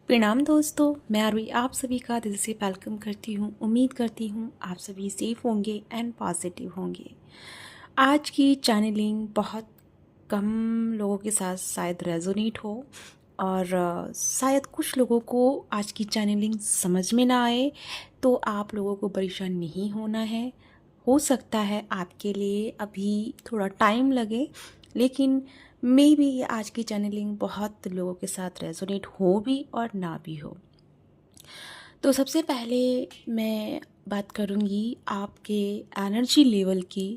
प्रणाम दोस्तों, मैं आरवी आप सभी का दिल से वेलकम करती हूँ। उम्मीद करती हूँ आप सभी सेफ होंगे एंड पॉजिटिव होंगे। आज की चैनलिंग बहुत कम लोगों के साथ शायद रेजोनेट हो और शायद कुछ लोगों को आज की चैनलिंग समझ में ना आए, तो आप लोगों को परेशान नहीं होना है। हो सकता है आपके लिए अभी थोड़ा टाइम लगे, लेकिन मे बी ये आज की चैनलिंग बहुत लोगों के साथ रेजोनेट हो भी और ना भी हो। तो सबसे पहले मैं बात करूँगी आपके एनर्जी लेवल की।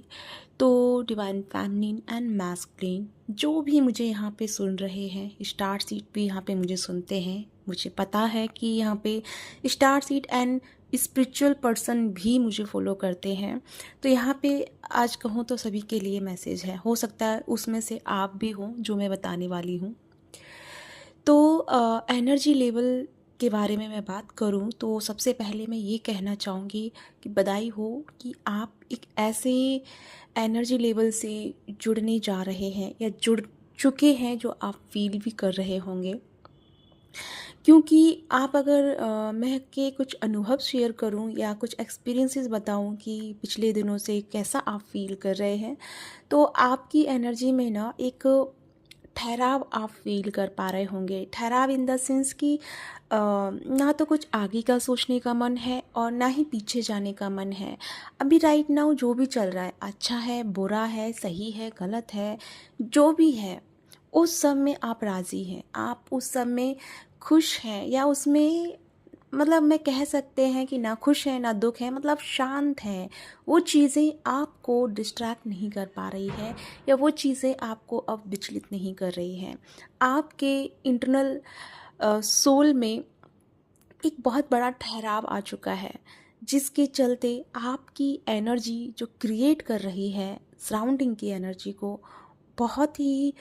तो डिवाइन फेमिनिन एंड मैस्कुलिन, जो भी मुझे यहाँ पे सुन रहे हैं, स्टार सीड भी यहाँ पे मुझे सुनते हैं, मुझे पता है कि यहाँ पे star seed and spiritual person भी मुझे फॉलो करते हैं। तो यहाँ पे आज कहूँ तो सभी के लिए मैसेज है, हो सकता है उसमें से आप भी हो जो मैं बताने वाली हूँ। तो एनर्जी लेवल के बारे में मैं बात करूं तो सबसे पहले मैं ये कहना चाहूँगी कि बधाई हो कि आप एक ऐसे एनर्जी लेवल से जुड़ने जा रहे हैं या जुड़ चुके हैं जो आप फील भी कर रहे होंगे। क्योंकि आप अगर मैं के कुछ अनुभव शेयर करूं या कुछ एक्सपीरियंसेस बताऊं कि पिछले दिनों से कैसा आप फील कर रहे हैं, तो आपकी एनर्जी में ना एक ठहराव आप फील कर पा रहे होंगे। ठहराव इन द सेंस कि ना तो कुछ आगे का सोचने का मन है और ना ही पीछे जाने का मन है। अभी राइट नाउ जो भी चल रहा है, अच्छा है, बुरा है, सही है, गलत है, जो भी है, उस सब में आप राज़ी हैं, आप उस सब में खुश हैं, या उसमें मतलब मैं कह सकते हैं कि ना खुश है ना दुख है, मतलब शांत है। वो चीज़ें आपको डिस्ट्रैक्ट नहीं कर पा रही है या वो चीज़ें आपको अब विचलित नहीं कर रही हैं। आपके इंटरनल सोल में एक बहुत बड़ा ठहराव आ चुका है, जिसके चलते आपकी एनर्जी जो क्रिएट कर रही है सराउंडिंग की एनर्जी को, बहुत ही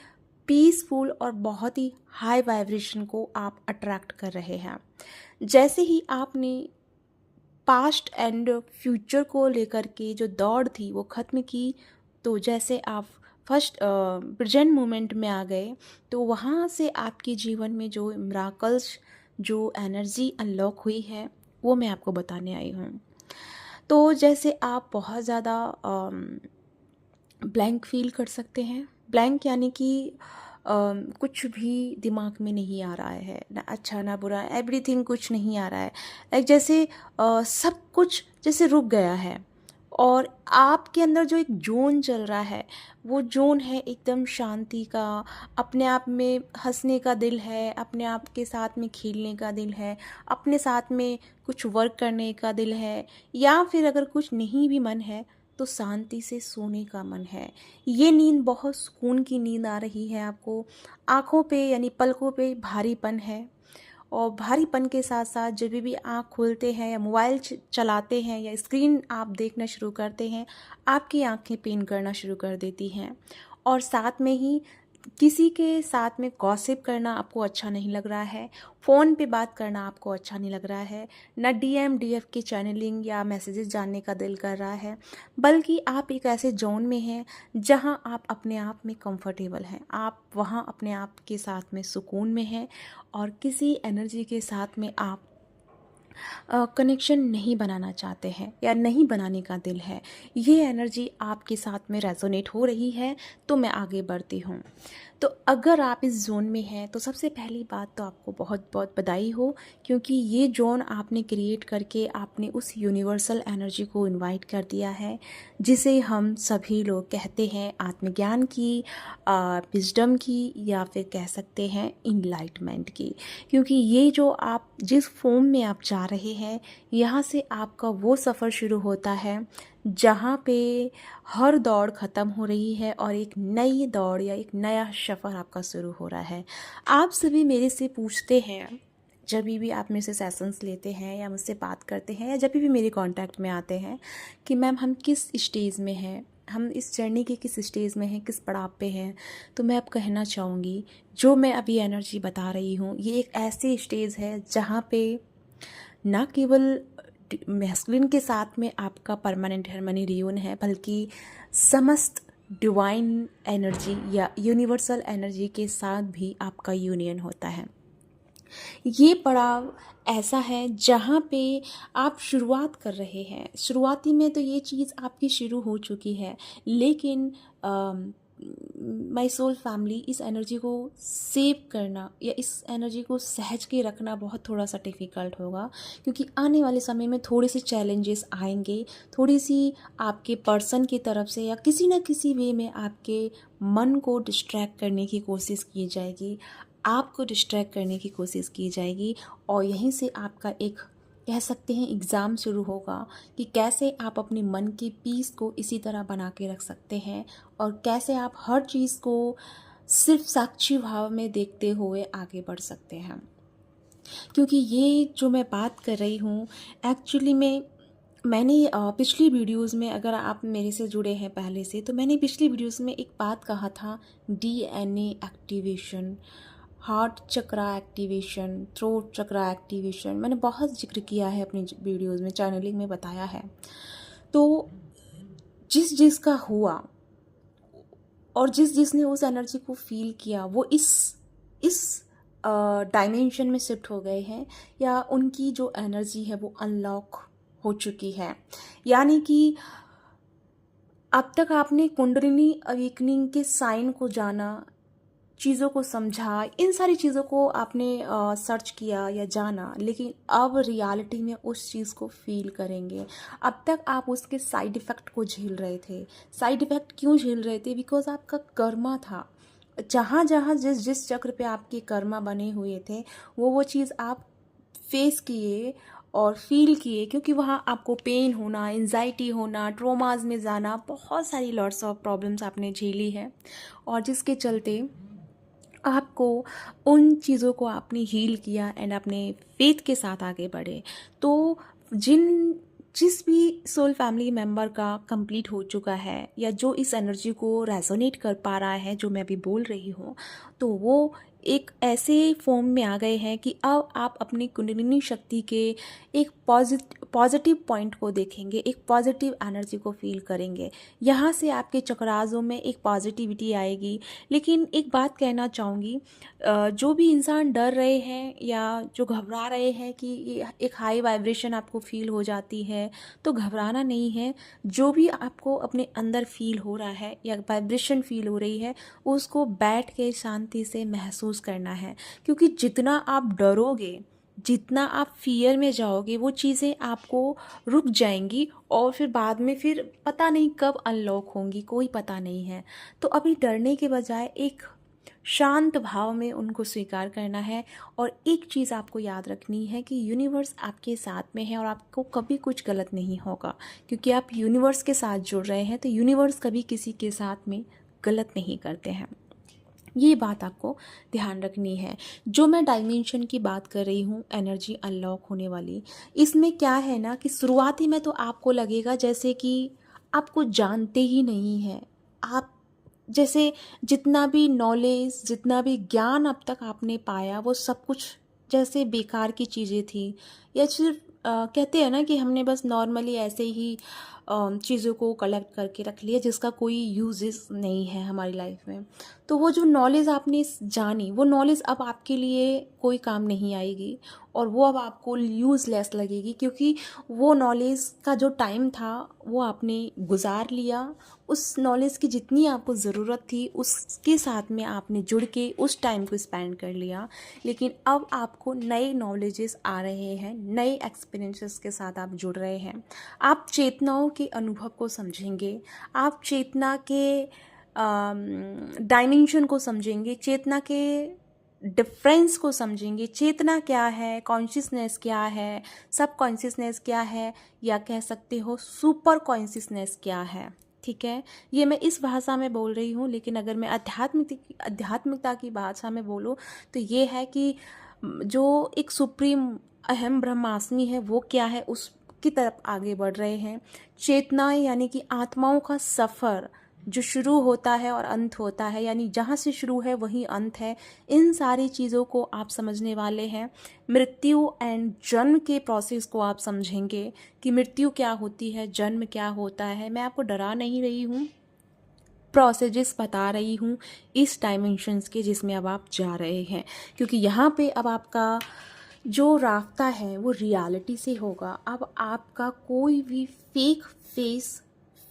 पीसफुल और बहुत ही हाई वाइब्रेशन को आप अट्रैक्ट कर रहे हैं। जैसे ही आपने पास्ट एंड फ्यूचर को लेकर के जो दौड़ थी वो ख़त्म की, तो जैसे आप फर्स्ट प्रेजेंट मोमेंट में आ गए, तो वहाँ से आपके जीवन में जो मिराकल्स, जो एनर्जी अनलॉक हुई है, वो मैं आपको बताने आई हूँ। तो जैसे आप बहुत ज़्यादा ब्लैंक फील कर सकते हैं। ब्लैंक यानी कि कुछ भी दिमाग में नहीं आ रहा है, ना अच्छा ना बुरा, एवरीथिंग कुछ नहीं आ रहा है। लाइक जैसे सब कुछ जैसे रुक गया है और आपके अंदर जो एक जोन चल रहा है, वो जोन है एकदम शांति का। अपने आप में हंसने का दिल है, अपने आप के साथ में खेलने का दिल है, अपने साथ में कुछ वर्क करने का दिल है, या फिर अगर कुछ नहीं भी मन है तो शांति से सोने का मन है। ये नींद बहुत सुकून की नींद आ रही है आपको। आँखों पे यानी पलकों पे भारीपन है, और भारीपन के साथ साथ जब भी आँख खोलते हैं या मोबाइल चलाते हैं या स्क्रीन आप देखना शुरू करते हैं, आपकी आँखें पेन करना शुरू कर देती हैं। और साथ में ही किसी के साथ में गॉसिप करना आपको अच्छा नहीं लग रहा है, फ़ोन पे बात करना आपको अच्छा नहीं लग रहा है, ना डीएम डीएफ की चैनलिंग या मैसेजेस जानने का दिल कर रहा है, बल्कि आप एक ऐसे जोन में हैं जहां आप अपने आप में कंफर्टेबल हैं, आप वहां अपने आप के साथ में सुकून में हैं और किसी एनर्जी के साथ में आप कनेक्शन नहीं बनाना चाहते हैं या नहीं बनाने का दिल है। ये एनर्जी आपके साथ में रेजोनेट हो रही है, तो मैं आगे बढ़ती हूँ। तो अगर आप इस जोन में हैं तो सबसे पहली बात तो आपको बहुत बहुत बधाई हो, क्योंकि ये जोन आपने क्रिएट करके आपने उस यूनिवर्सल एनर्जी को इनवाइट कर दिया है, जिसे हम सभी लोग कहते हैं आत्मज्ञान की, विजडम की, या फिर कह सकते हैं इनलाइटमेंट की। क्योंकि ये जो आप जिस फॉर्म में आप जा रहे हैं, यहाँ से आपका वो सफ़र शुरू होता है जहाँ पे हर दौड़ ख़त्म हो रही है और एक नई दौड़ या एक नया सफ़र आपका शुरू हो रहा है। आप सभी मेरे से पूछते हैं, जब भी आप मेरे से सेशंस लेते हैं या मुझसे बात करते हैं या जब भी मेरे कांटेक्ट में आते हैं, कि मैम हम किस स्टेज में हैं, हम इस जर्नी के किस स्टेज में हैं, किस पड़ाव पे हैं। तो मैं अब कहना चाहूँगी, जो मैं अभी एनर्जी बता रही हूँ, ये एक ऐसी स्टेज है जहाँ पे ना केवल मैस्कुलिन के साथ में आपका परमानेंट हार्मनी रियून है, बल्कि समस्त डिवाइन एनर्जी या यूनिवर्सल एनर्जी के साथ भी आपका यूनियन होता है। ये पड़ाव ऐसा है जहाँ पे आप शुरुआत कर रहे हैं। शुरुआती में तो ये चीज़ आपकी शुरू हो चुकी है, लेकिन माय सोल फैमिली, इस एनर्जी को सेव करना या इस एनर्जी को सहज के रखना बहुत थोड़ा सा डिफ़िकल्ट होगा, क्योंकि आने वाले समय में थोड़े से चैलेंजेस आएंगे। थोड़ी सी आपके पर्सन की तरफ से या किसी न किसी वे में आपके मन को डिस्ट्रैक्ट करने की कोशिश की जाएगी, आपको डिस्ट्रैक्ट करने की कोशिश की जाएगी। और यहीं से आपका एक, कह सकते हैं, एग्ज़ाम शुरू होगा कि कैसे आप अपने मन की पीस को इसी तरह बना के रख सकते हैं और कैसे आप हर चीज़ को सिर्फ साक्षी भाव में देखते हुए आगे बढ़ सकते हैं। क्योंकि ये जो मैं बात कर रही हूँ, एक्चुअली में मैंने पिछली वीडियोस में, अगर आप मेरे से जुड़े हैं पहले से, तो मैंने पिछली वीडियोस में एक बात कहा था, डीएनए एक्टिवेशन, हार्ट चक्रा एक्टिवेशन, थ्रोट चक्रा एक्टिवेशन, मैंने बहुत जिक्र किया है अपनी वीडियोस में, चैनलिंग में बताया है। तो जिस जिसका हुआ और जिस जिसने उस एनर्जी को फील किया, वो इस डायमेंशन में शिफ्ट हो गए हैं, या उनकी जो एनर्जी है वो अनलॉक हो चुकी है। यानी कि अब तक आपने कुंडलिनी अवेकनिंग के साइन को जाना, चीज़ों को समझा, इन सारी चीज़ों को आपने सर्च किया या जाना, लेकिन अब रियलिटी में उस चीज़ को फील करेंगे। अब तक आप उसके साइड इफ़ेक्ट को झेल रहे थे। साइड इफ़ेक्ट क्यों झेल रहे थे? बिकॉज आपका कर्मा था। जहाँ जहाँ जिस जिस चक्र पे आपके कर्मा बने हुए थे, वो चीज़ आप फेस किए और फील किए, क्योंकि वहाँ आपको पेन होना, एंजाइटी होना, ट्रोमाज में जाना, बहुत सारी लॉट्स ऑफ प्रॉब्लम्स आपने झेली है, और जिसके चलते आपको उन चीज़ों को आपने हील किया एंड अपने फेथ के साथ आगे बढ़े। तो जिस भी सोल फैमिली मेम्बर का कंप्लीट हो चुका है, या जो इस एनर्जी को रेजोनेट कर पा रहा है जो मैं अभी बोल रही हूँ, तो वो एक ऐसे फॉर्म में आ गए हैं कि अब आप अपनी कुंडलिनी शक्ति के एक पॉजिटिव पॉइंट को देखेंगे, एक पॉजिटिव एनर्जी को फील करेंगे। यहाँ से आपके चक्रासों में एक पॉजिटिविटी आएगी। लेकिन एक बात कहना चाहूँगी, जो भी इंसान डर रहे हैं या जो घबरा रहे हैं कि ये एक हाई वाइब्रेशन आपको फील हो जाती है, तो घबराना नहीं है। जो भी आपको अपने अंदर फील हो रहा है या वाइब्रेशन फील हो रही है, उसको बैठ के शांति से महसूस करना है। क्योंकि जितना आप डरोगे, जितना आप फियर में जाओगे, वो चीज़ें आपको रुक जाएंगी और फिर बाद में फिर पता नहीं कब अनलॉक होंगी, कोई पता नहीं है। तो अभी डरने के बजाय एक शांत भाव में उनको स्वीकार करना है। और एक चीज़ आपको याद रखनी है कि यूनिवर्स आपके साथ में है और आपको कभी कुछ गलत नहीं होगा, क्योंकि आप यूनिवर्स के साथ जुड़ रहे हैं। तो यूनिवर्स कभी किसी के साथ में गलत नहीं करते हैं। ये बात आपको ध्यान रखनी है। जो मैं डायमेंशन की बात कर रही हूँ, एनर्जी अनलॉक होने वाली, इसमें क्या है ना कि शुरुआती में तो आपको लगेगा जैसे कि आपको जानते ही नहीं हैं आप। जैसे जितना भी नॉलेज, जितना भी ज्ञान अब तक आपने पाया, वो सब कुछ जैसे बेकार की चीज़ें थी, या सिर्फ कहते हैं ना कि हमने बस नॉर्मली ऐसे ही चीज़ों को कलेक्ट करके रख लिया, जिसका कोई यूजेस नहीं है हमारी लाइफ में। तो वो जो नॉलेज आपने जानी, वो नॉलेज अब आपके लिए कोई काम नहीं आएगी, और वो अब आपको यूज़लेस लगेगी, क्योंकि वो नॉलेज का जो टाइम था वो आपने गुजार लिया। उस नॉलेज की जितनी आपको ज़रूरत थी, उसके साथ में आपने जुड़ के उस टाइम को स्पेंड कर लिया। लेकिन अब आपको नए नॉलेजेस आ रहे हैं, नए एक्सपीरियंसेस के साथ आप जुड़ रहे हैं। आप चेतनाओं के अनुभव को समझेंगे, आप चेतना के डायमेंशन को समझेंगे, चेतना के डिफरेंस को समझेंगे। चेतना क्या है, कॉन्शियसनेस क्या है, सब कॉन्शियसनेस क्या है, या कह सकते हो सुपर कॉन्शियसनेस क्या है। ठीक है, ये मैं इस भाषा में बोल रही हूँ, लेकिन अगर मैं आध्यात्मिकता की भाषा में बोलूँ तो ये है कि जो एक सुप्रीम अहम ब्रह्मास्मि है, वो क्या है, उसकी तरफ आगे बढ़ रहे हैं। चेतना यानी कि आत्माओं का सफ़र जो शुरू होता है और अंत होता है, यानी जहाँ से शुरू है वहीं अंत है। इन सारी चीज़ों को आप समझने वाले हैं। मृत्यु एंड जन्म के प्रोसेस को आप समझेंगे कि मृत्यु क्या होती है, जन्म क्या होता है। मैं आपको डरा नहीं रही हूँ, प्रोसेजेस बता रही हूँ इस डायमेंशंस के जिसमें अब आप जा रहे हैं, क्योंकि यहाँ पे अब आपका जो रास्ता है वो रियलिटी से होगा। अब आपका कोई भी फेक फेस,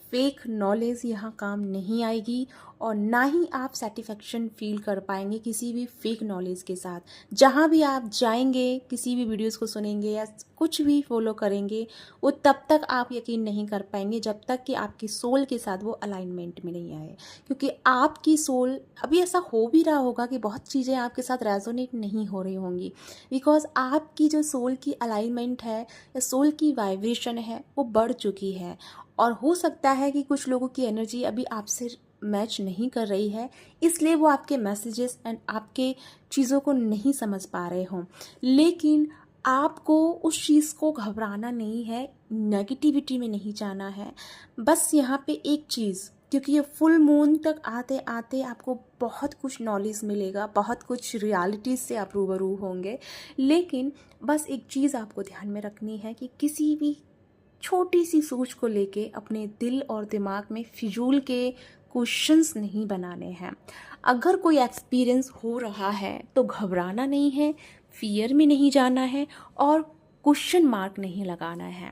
फेक नॉलेज यहाँ काम नहीं आएगी, और ना ही आप सेटिस्फेक्शन फील कर पाएंगे किसी भी फेक नॉलेज के साथ। जहाँ भी आप जाएंगे, किसी भी वीडियोस को सुनेंगे या कुछ भी फॉलो करेंगे, वो तब तक आप यकीन नहीं कर पाएंगे जब तक कि आपकी सोल के साथ वो अलाइनमेंट में नहीं आए। क्योंकि आपकी सोल, अभी ऐसा हो भी रहा होगा कि बहुत चीज़ें आपके साथ रेजोनेट नहीं हो रही होंगी, बिकॉज आपकी जो सोल की अलाइनमेंट है या सोल की वाइब्रेशन है वो बढ़ चुकी है। और हो सकता है कि कुछ लोगों की एनर्जी अभी आपसे मैच नहीं कर रही है, इसलिए वो आपके मैसेजेस एंड आपके चीज़ों को नहीं समझ पा रहे हों। लेकिन आपको उस चीज़ को घबराना नहीं है, नेगेटिविटी में नहीं जाना है। बस यहाँ पे एक चीज़, क्योंकि ये फुल मून तक आते आते आपको बहुत कुछ नॉलेज मिलेगा, बहुत कुछ रियलिटीज़ से आप रूबरू होंगे। लेकिन बस एक चीज़ आपको ध्यान में रखनी है कि किसी भी छोटी सी सोच को लेके अपने दिल और दिमाग में फिजूल के क्वेश्चंस नहीं बनाने हैं। अगर कोई एक्सपीरियंस हो रहा है तो घबराना नहीं है, फियर में नहीं जाना है, और क्वेश्चन मार्क नहीं लगाना है।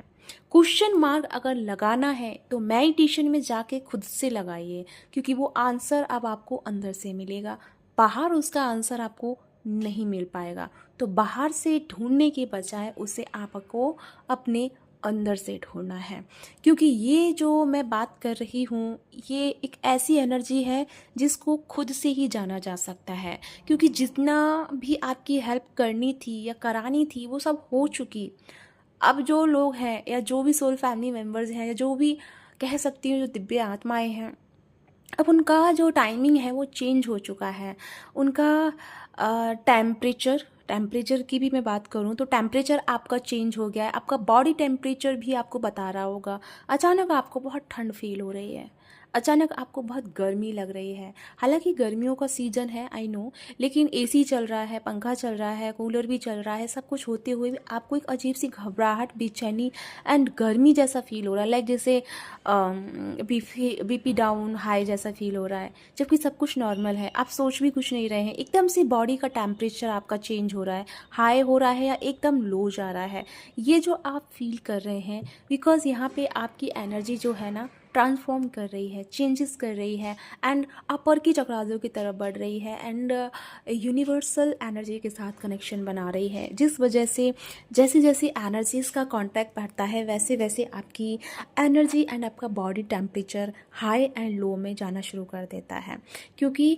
क्वेश्चन मार्क अगर लगाना है तो मेडिटेशन में जाके खुद से लगाइए, क्योंकि वो आंसर अब आपको अंदर से मिलेगा, बाहर उसका आंसर आपको नहीं मिल पाएगा। तो बाहर से ढूंढने के बजाय उसे आपको अपने अंदर से ढूंढना है। क्योंकि ये जो मैं बात कर रही हूँ, ये एक ऐसी एनर्जी है जिसको खुद से ही जाना जा सकता है। क्योंकि जितना भी आपकी हेल्प करनी थी या करानी थी वो सब हो चुकी। अब जो लोग हैं या जो भी सोल फैमिली मेम्बर्स हैं या जो भी कह सकती हूँ जो दिव्य आत्माएं हैं, अब उनका जो टाइमिंग है वो चेंज हो चुका है। उनका टेम्परेचर की भी मैं बात करूँ तो टेम्परेचर आपका चेंज हो गया है। आपका बॉडी टेम्परेचर भी आपको बता रहा होगा। अचानक आपको बहुत ठंड फील हो रही है, अचानक आपको बहुत गर्मी लग रही है। हालांकि गर्मियों का सीज़न है, आई नो, लेकिन एसी चल रहा है, पंखा चल रहा है, कूलर भी चल रहा है, सब कुछ होते हुए भी आपको एक अजीब सी घबराहट, बेचैनी एंड गर्मी जैसा फील हो रहा है। लाइक जैसे बीपी डाउन, हाई जैसा फील हो रहा है, जबकि सब कुछ नॉर्मल है। आप सोच भी कुछ नहीं रहे हैं, एकदम से बॉडी का टेम्परेचर आपका चेंज हो रहा है, हाई हो रहा है या एकदम लो जा रहा है। ये जो आप फील कर रहे हैं, बिकॉज यहाँ पे आपकी एनर्जी जो है ना ट्रांसफॉर्म कर रही है, चेंजेस कर रही है, एंड अपर की चक्रासों की तरफ बढ़ रही है, एंड यूनिवर्सल एनर्जी के साथ कनेक्शन बना रही है। जिस वजह से जैसे जैसे एनर्जीज़ का कांटेक्ट बढ़ता है वैसे वैसे आपकी एनर्जी एंड आपका body temperature high and low में जाना शुरू कर देता है। क्योंकि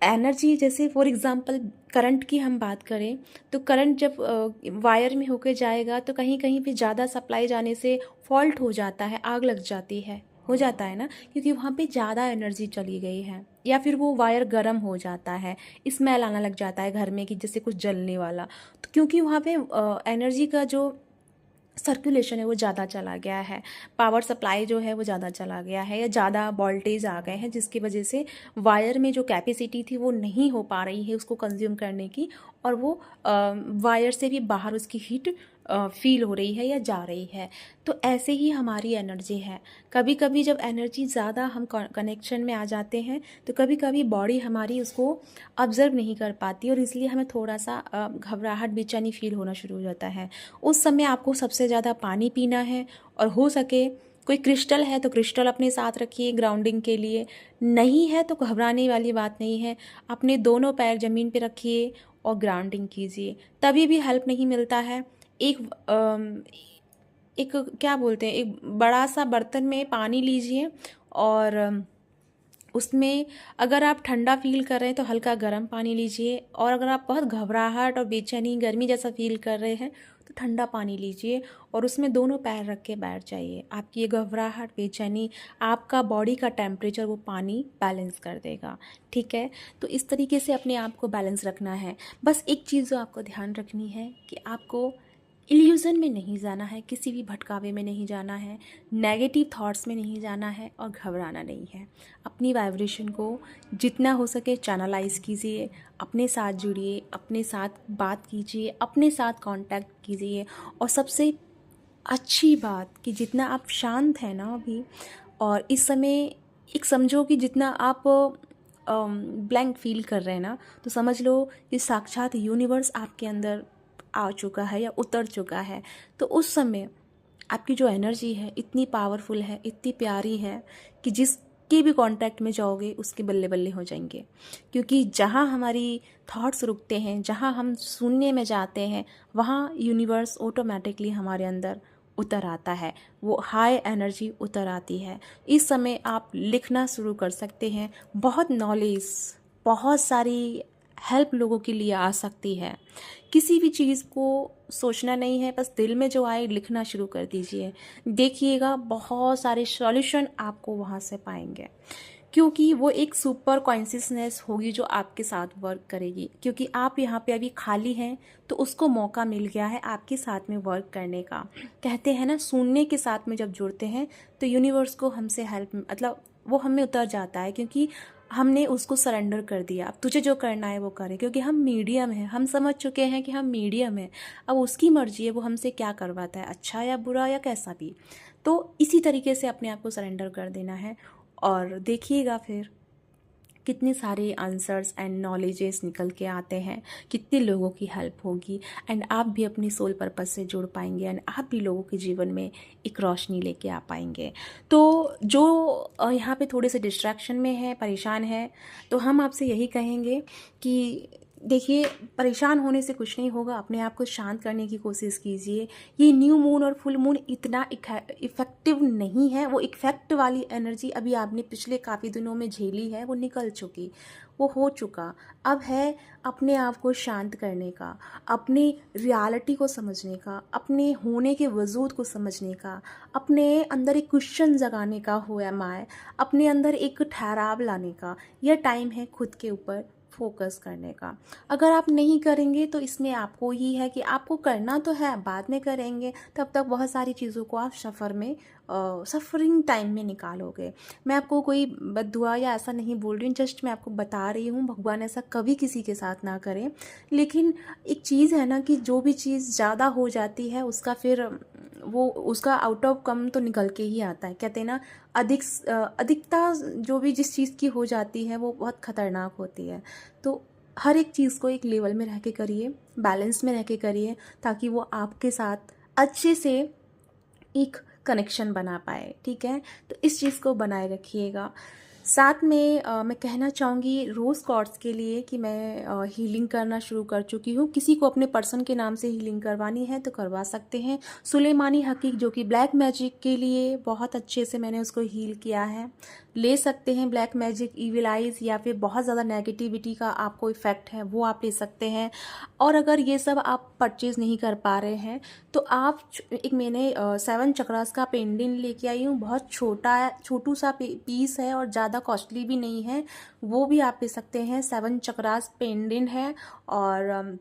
एनर्जी, जैसे फॉर एग्जांपल करंट की हम बात करें तो करंट जब वायर में होके जाएगा तो कहीं कहीं पे ज़्यादा सप्लाई जाने से फॉल्ट हो जाता है, आग लग जाती है, हो जाता है ना, क्योंकि वहाँ पे ज़्यादा एनर्जी चली गई है। या फिर वो वायर गर्म हो जाता है, स्मेल आना लग जाता है घर में कि जैसे कुछ जलने वाला, तो क्योंकि वहाँ पे एनर्जी का जो सर्कुलेशन है वो ज़्यादा चला गया है, पावर सप्लाई जो है वो ज़्यादा चला गया है, या ज़्यादा वोल्टेज आ गए हैं, जिसकी वजह से वायर में जो कैपेसिटी थी वो नहीं हो पा रही है उसको कंज्यूम करने की, और वो वायर से भी बाहर उसकी हीट फील हो रही है या जा रही है। तो ऐसे ही हमारी एनर्जी है। कभी कभी जब एनर्जी ज़्यादा हम कनेक्शन में आ जाते हैं तो कभी कभी बॉडी हमारी उसको ऑब्जर्व नहीं कर पाती, और इसलिए हमें थोड़ा सा घबराहट, बेचैनी फील होना शुरू हो जाता है। उस समय आपको सबसे ज़्यादा पानी पीना है, और हो सके कोई क्रिस्टल है तो क्रिस्टल अपने साथ रखिए ग्राउंडिंग के लिए। नहीं है तो घबराने वाली बात नहीं है, अपने दोनों पैर ज़मीन पे रखिए और ग्राउंडिंग कीजिए। तभी भी हेल्प नहीं मिलता है, एक क्या बोलते हैं, एक बड़ा सा बर्तन में पानी लीजिए, और उसमें अगर आप ठंडा फील कर रहे हैं तो हल्का गर्म पानी लीजिए, और अगर आप बहुत घबराहट और बेचैनी, गर्मी जैसा फील कर रहे हैं तो ठंडा पानी लीजिए, और उसमें दोनों पैर रख के बैठ जाइए। आपकी ये घबराहट, बेचैनी, आपका बॉडी का टेम्परेचर वो पानी बैलेंस कर देगा। ठीक है, तो इस तरीके से अपने आप को बैलेंस रखना है। बस एक चीज़ जो आपको ध्यान रखनी है कि आपको इल्यूज़न में नहीं जाना है, किसी भी भटकावे में नहीं जाना है, नेगेटिव थॉट्स में नहीं जाना है, और घबराना नहीं है। अपनी वाइब्रेशन को जितना हो सके चैनलाइज कीजिए, अपने साथ जुड़िए, अपने साथ बात कीजिए, अपने साथ कांटेक्ट कीजिए। और सबसे अच्छी बात कि जितना आप शांत हैं ना अभी, और इस समय एक समझो कि जितना आप ब्लैंक फील कर रहे हैं ना, तो समझ लो कि साक्षात यूनिवर्स आपके अंदर आ चुका है या उतर चुका है। तो उस समय आपकी जो एनर्जी है इतनी पावरफुल है, इतनी प्यारी है कि जिसके भी कांटेक्ट में जाओगे उसके बल्ले बल्ले हो जाएंगे। क्योंकि जहाँ हमारी थॉट्स रुकते हैं, जहाँ हम शून्य में जाते हैं, वहाँ यूनिवर्स ऑटोमेटिकली हमारे अंदर उतर आता है, वो हाई एनर्जी उतर आती है। इस समय आप लिखना शुरू कर सकते हैं। बहुत नॉलेज, बहुत सारी हेल्प लोगों के लिए आ सकती है। किसी भी चीज़ को सोचना नहीं है, बस दिल में जो आए लिखना शुरू कर दीजिए। देखिएगा बहुत सारे सॉल्यूशन आपको वहाँ से पाएंगे, क्योंकि वो एक सुपर कॉन्शियसनेस होगी जो आपके साथ वर्क करेगी। क्योंकि आप यहाँ पे अभी खाली हैं, तो उसको मौका मिल गया है आपके साथ में वर्क करने का। कहते हैं ना, सुनने के साथ में जब जुड़ते हैं तो यूनिवर्स को हमसे हेल्प, मतलब वो हमें उतर जाता है, क्योंकि हमने उसको सरेंडर कर दिया। अब तुझे जो करना है वो करे, क्योंकि हम मीडियम हैं, हम समझ चुके हैं कि हम मीडियम हैं। अब उसकी मर्जी है वो हमसे क्या करवाता है, अच्छा या बुरा या कैसा भी। तो इसी तरीके से अपने आप को सरेंडर कर देना है, और देखिएगा फिर कितने सारे आंसर्स एंड नॉलेजेस निकल के आते हैं, कितने लोगों की हेल्प होगी, एंड आप भी अपनी सोल पर्पस से जुड़ पाएंगे, एंड आप भी लोगों के जीवन में एक रोशनी लेके आ पाएंगे। तो जो यहाँ पे थोड़े से डिस्ट्रैक्शन में है, परेशान है, तो हम आपसे यही कहेंगे कि देखिए, परेशान होने से कुछ नहीं होगा। अपने आप को शांत करने की कोशिश कीजिए। ये न्यू मून और फुल मून इतना इफ़ेक्टिव नहीं है। वो इफ़ेक्ट वाली एनर्जी अभी आपने पिछले काफ़ी दिनों में झेली है, वो निकल चुकी, वो हो चुका। अब है अपने आप को शांत करने का, अपने रियलिटी को समझने का, अपने होने के वजूद को समझने का, अपने अंदर एक क्वेश्चन जगाने का, हो एम आई, अपने अंदर एक ठहराव लाने का। यह टाइम है खुद के ऊपर फोकस करने का। अगर आप नहीं करेंगे तो इसमें आपको ही है कि आपको करना तो है, बाद में करेंगे, तब तक बहुत सारी चीज़ों को आप सफ़रिंग टाइम में निकालोगे। मैं आपको कोई बद्दुआ या ऐसा नहीं बोल रही हूँ, जस्ट मैं आपको बता रही हूँ, भगवान ऐसा कभी किसी के साथ ना करें। लेकिन एक चीज़ है ना कि जो भी चीज़ ज़्यादा हो जाती है उसका फिर वो उसका आउट ऑफ कम तो निकल के ही आता है। कहते हैं ना, अधिकता जो भी जिस चीज़ की हो जाती है वो बहुत ख़तरनाक होती है। तो हर एक चीज़ को एक लेवल में रह के करिए, बैलेंस में रह के करिए, ताकि वो आपके साथ अच्छे से एक कनेक्शन बना पाए। ठीक है, तो इस चीज़ को बनाए रखिएगा। साथ में मैं कहना चाहूँगी रोज़ कॉर्ड्स के लिए कि मैं हीलिंग करना शुरू कर चुकी हूँ। किसी को अपने पर्सन के नाम से हीलिंग करवानी है तो करवा सकते हैं। सुलेमानी हकीक जो कि ब्लैक मैजिक के लिए बहुत अच्छे से मैंने उसको हील किया है, ले सकते हैं। ब्लैक मैजिक, ईविल आइज़, या फिर बहुत ज़्यादा नेगेटिविटी का आपको इफ़ेक्ट है, वो आप ले सकते हैं। और अगर ये सब आप परचेज़ नहीं कर पा रहे हैं तो आप एक मैंने 7 चक्रास का पेंडेंट लेके आई हूँ। बहुत छोटू सा पीस है और ज़्यादा कॉस्टली भी नहीं है, वो भी आप ले सकते हैं। 7 चक्रास पेंडेंट है। और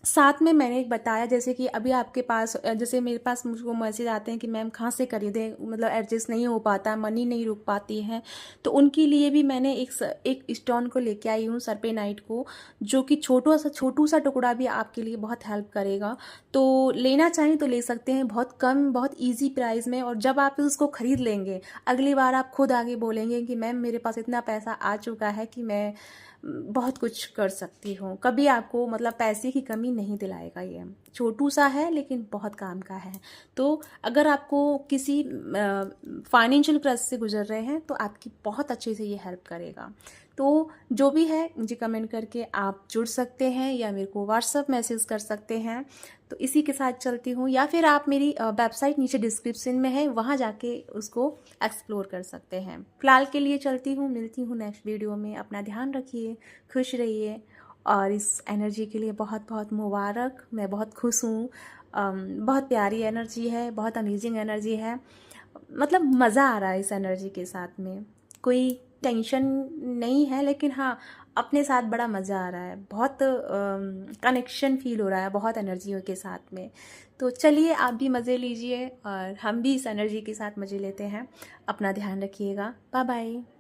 साथ में मैंने एक बताया, जैसे कि अभी आपके पास, जैसे मेरे पास मुझको मैसेज आते हैं कि मैम कहाँ से खरीदें, मतलब एडजस्ट नहीं हो पाता, मनी नहीं रुक पाती है, तो उनके लिए भी मैंने एक स्टोन को लेके आई हूँ, सरपेनाइट को, जो कि छोटू सा टुकड़ा भी आपके लिए बहुत हेल्प करेगा। तो लेना चाहें तो ले सकते हैं, बहुत कम, बहुत ईजी प्राइस में। और जब आप उसको खरीद लेंगे, अगली बार आप खुद आगे बोलेंगे कि मैम मेरे पास इतना पैसा आ चुका है कि मैं बहुत कुछ कर सकती हूँ। कभी आपको मतलब पैसे की कमी नहीं दिलाएगा। ये छोटू सा है लेकिन बहुत काम का है। तो अगर आपको किसी फाइनेंशियल क्रंच से गुजर रहे हैं तो आपकी बहुत अच्छे से ये हेल्प करेगा। तो जो भी है मुझे कमेंट करके आप जुड़ सकते हैं, या मेरे को व्हाट्सअप मैसेज कर सकते हैं। तो इसी के साथ चलती हूँ, या फिर आप मेरी वेबसाइट नीचे डिस्क्रिप्शन में है, वहाँ जाके उसको एक्सप्लोर कर सकते हैं। फ़िलहाल के लिए चलती हूँ, मिलती हूँ नेक्स्ट वीडियो में। अपना ध्यान रखिए, खुश रहिए, और इस एनर्जी के लिए बहुत बहुत मुबारक। मैं बहुत खुश हूँ। बहुत प्यारी एनर्जी है, बहुत अमेजिंग एनर्जी है, मतलब मज़ा आ रहा है इस एनर्जी के साथ में। कोई टेंशन नहीं है, लेकिन हाँ, अपने साथ बड़ा मज़ा आ रहा है, बहुत कनेक्शन फील हो रहा है बहुत एनर्जियों के साथ में। तो चलिए आप भी मज़े लीजिए और हम भी इस एनर्जी के साथ मज़े लेते हैं। अपना ध्यान रखिएगा। Bye bye.